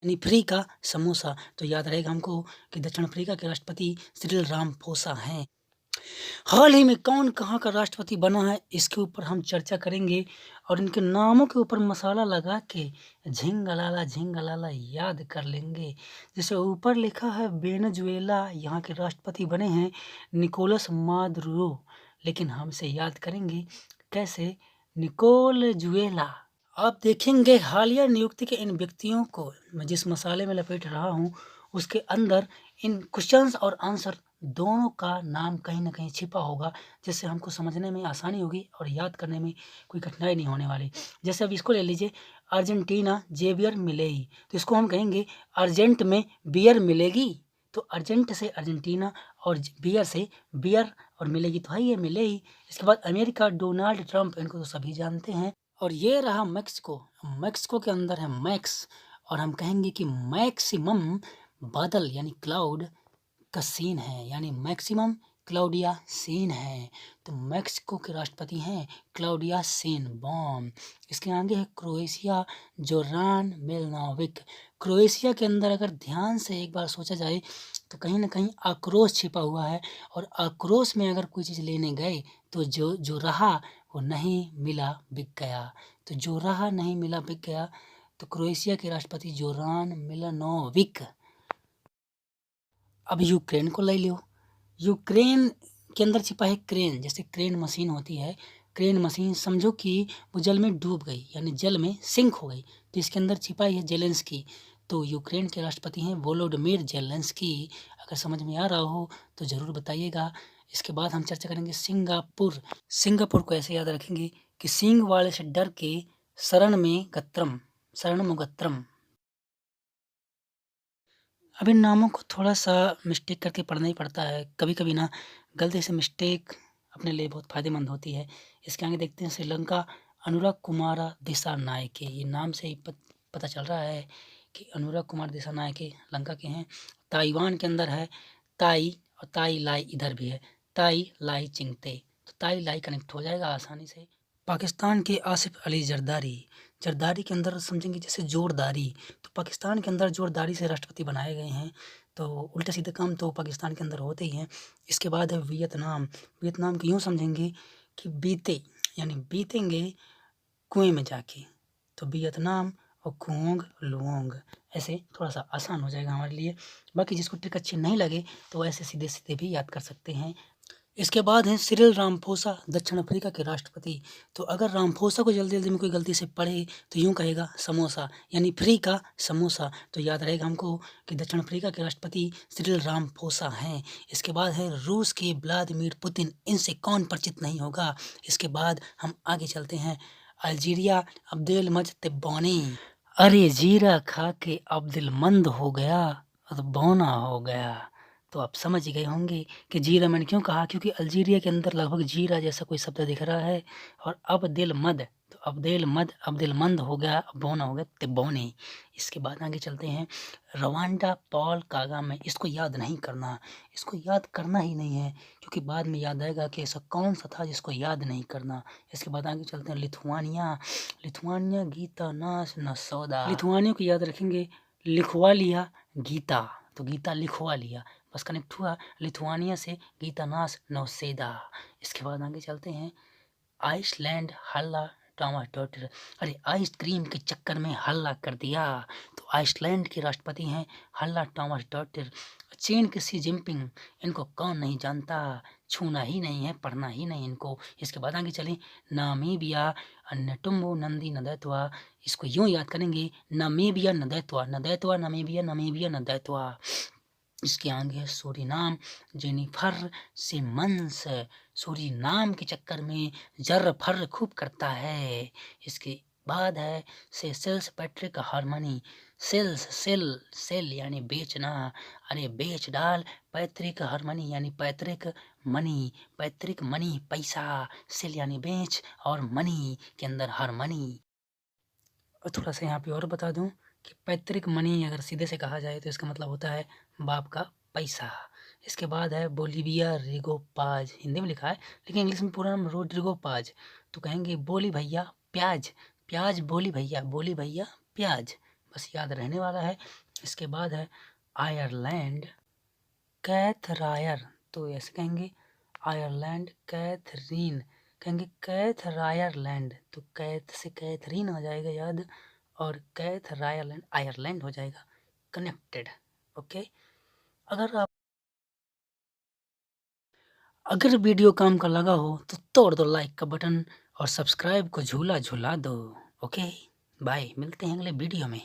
यानी फ्री का समोसा। तो याद रहेगा हमको कि दक्षिण अफ्रीका के राष्ट्रपति सिरिल रामफोसा हैं। हाल ही में कौन कहाँ का राष्ट्रपति बना है, इसके ऊपर हम चर्चा करेंगे और इनके नामों के ऊपर मसाला लगा के झिंगलाला याद कर लेंगे। जैसे ऊपर लिखा है वेनेजुएला, यहाँ के राष्ट्रपति बने हैं निकोलस मादुरो, लेकिन हमसे याद करेंगे कैसे, निकोलजुएला। आप देखेंगे हालिया नियुक्ति के इन व्यक्तियों को मैं जिस मसाले में लपेट रहा हूँ, उसके अंदर इन क्वेश्चंस और आंसर दोनों का नाम कहीं न कहीं छिपा होगा, जिससे हमको समझने में आसानी होगी और याद करने में कोई कठिनाई नहीं होने वाली। जैसे अब इसको ले लीजिए, अर्जेंटीना जेवियर मिलेई, तो इसको हम कहेंगे अर्जेंट में बियर मिलेगी, तो अर्जेंट से अर्जेंटीना और बियर से बियर और मिलेगी तो है ये मिलेई। इसके बाद अमेरिका डोनाल्ड ट्रंप, इनको तो सभी जानते हैं। और ये रहा मेक्सिको, मेक्सिको के अंदर है मैक्स, और हम कहेंगे कि मैक्सिमम बादल यानी क्लाउड का सीन है, यानी मैक्सिमम क्लाउडिया सीन है। तो मेक्सिको के राष्ट्रपति हैं क्लाउडिया शेनबॉम। इसके आगे है क्रोएशिया, जोरान मिलनोविक। क्रोएशिया के अंदर अगर ध्यान से एक बार सोचा जाए तो कहीं न कहीं आक्रोश छिपा हुआ है, और आक्रोश में अगर कोई चीज़ लेने गए तो जो रहा वो नहीं मिला बिक गया। तो जो रहा नहीं मिला बिक गया, तो क्रोएशिया के राष्ट्रपति जोरान मिलनोविक। अब यूक्रेन को ले लो, यूक्रेन के अंदर छिपा है क्रेन। जैसे क्रेन मशीन होती है, क्रेन मशीन समझो कि वो जल में डूब गई, यानी जल में सिंक हो गई, तो इसके अंदर छिपा है जेलेंस्की। तो यूक्रेन के राष्ट्रपति हैं वोलोडिमिर जेलेंस्की। अगर समझ में आ रहा हो तो ज़रूर बताइएगा। इसके बाद हम चर्चा करेंगे सिंगापुर। सिंगापुर को ऐसे याद रखेंगे कि सींग वाले से डर के शरण में गत्रम, शरण मुगत्रम। अब इन नामों को थोड़ा-सा मिस्टेक करके पढ़ना ही पड़ता है। कभी-कभी ना गलती से मिस्टेक अपने लिए बहुत फ़ायदेमंद होती है। इसके आगे देखते हैं श्रीलंका, अनुराग कुमारा दिसानायके। ये नाम से ही पता चल रहा है कि अनुराग कुमार दिसानायके लंका के हैं। ताइवान के अंदर है ताई, और ताई लाई इधर भी है, ताई लाई चिंगते। तो ताई लाई कनेक्ट हो जाएगा आसानी से। पाकिस्तान के आसिफ अली जरदारी, जरदारी के अंदर समझेंगे जैसे जोरदारी, तो पाकिस्तान के अंदर जोरदारी से राष्ट्रपति बनाए गए हैं। तो उल्टे-सीधे काम तो पाकिस्तान के अंदर होते ही हैं। इसके बाद है वियतनाम, वियतनाम को यूँ समझेंगे कि बीते, यानी बीतेंगे कुएँ में जाके। तो वियतनाम और कुओंग लुओंग, ऐसे थोड़ा-सा आसान हो जाएगा हमारे लिए। बाकी जिसको ट्रिक अच्छी नहीं लगे तो ऐसे सीधे-सीधे भी याद कर सकते हैं। इसके बाद हैं सिरिल रामफोसा, दक्षिण अफ्रीका के राष्ट्रपति। तो अगर रामफोसा को जल्दी-जल्दी में कोई गलती से पढ़े तो यूँ कहेगा समोसा, यानी फ्री का समोसा। तो याद रहेगा हमको कि दक्षिण अफ्रीका के राष्ट्रपति सिरिल रामफोसा हैं। इसके बाद है रूस के व्लादिमीर पुतिन, इनसे कौन परिचित नहीं होगा। इसके बाद हम आगे चलते हैं अल्जीरिया, अब्देलमज तिब्बोनी। अरे जीरा खा के अब्दुलमंद हो गया, बौना हो गया। तो आप समझ गए होंगे कि जीरा मैंने क्यों कहा, क्योंकि अल्जीरिया के अंदर लगभग जीरा जैसा कोई शब्द दिख रहा है। और अब्देलमद, तो अब्देलमद अब्दुलमंद हो गया, बौना हो गया तिब्बोनी। इसके बाद आगे चलते हैं रवांडा, पॉल कागामे। इसको याद नहीं करना, इसको याद करना ही नहीं है, क्योंकि बाद में याद आएगा कि ऐसा कौन सा था जिसको याद नहीं करना। इसके बाद आगे चलते हैं लिथुआनिया, लिथुआनिया गीता नास नसौदा। लिथुआनिया को याद रखेंगे, लिखवा लिया गीता, तो गीता लिखवा लिया, बस कनेक्ट हुआ लिथुआनिया से गीतानास नौसेदा। इसके बाद आगे चलते हैं आइसलैंड, हल्ला टमाटर। अरे आइसक्रीम के चक्कर में हल्ला कर दिया, तो आइसलैंड के राष्ट्रपति हैं हल्ला टमाटर। चीन के शी जिनपिंग, इनको कौन नहीं जानता, छूना ही नहीं है, पढ़ना ही नहीं इनको। इसके बाद आगे चलें नामीबिया, नेटुम्बो नंदी नदैत्वा। इसको यूँ याद करेंगे नामीबिया नदैत्वा, नदैत्वा नामीबिया, नामीबिया नदैत्वा। इसके आगे है सूरीनाम, जेनिफर सिमंस। सूरीनाम के चक्कर में जर फर खूब करता है। इसके बाद है Seychelles, Patrick harmony. Sells, sell sell यानी बेचना, अरे बेच डाल। पैतृक हार्मनी यानी पैतृक मनी, पैतृक मनी पैसा। सेल यानी बेच, और मनी के अंदर हार्मनी। और थोड़ा सा यहाँ पे और बता दूं कि पैतृक मनी अगर सीधे से कहा जाए तो इसका मतलब होता है बाप का पैसा। इसके बाद है बोलिविया रिगो पाज, हिंदी में लिखा है लेकिन इंग्लिश में पूरा नाम रोड्रिगो पाज। तो कहेंगे बोली भैया प्याज, प्याज बोली भैया, बोली भैया प्याज, बस याद रहने वाला है। इसके बाद है आयरलैंड, कैथरायर, तो ऐसे कहेंगे आयरलैंड, कैथरीन, कहेंगे कैथरायरलैंड, तो कैथ से कैथरीन हो जाएगा याद, और कैथरायरलैंड आयरलैंड हो जाएगा कनेक्टेड। ओके, अगर वीडियो काम का लगा हो तो तोड़ दो लाइक का बटन और सब्सक्राइब को झूला झूला दो। ओके, बाय, मिलते हैं अगले वीडियो में।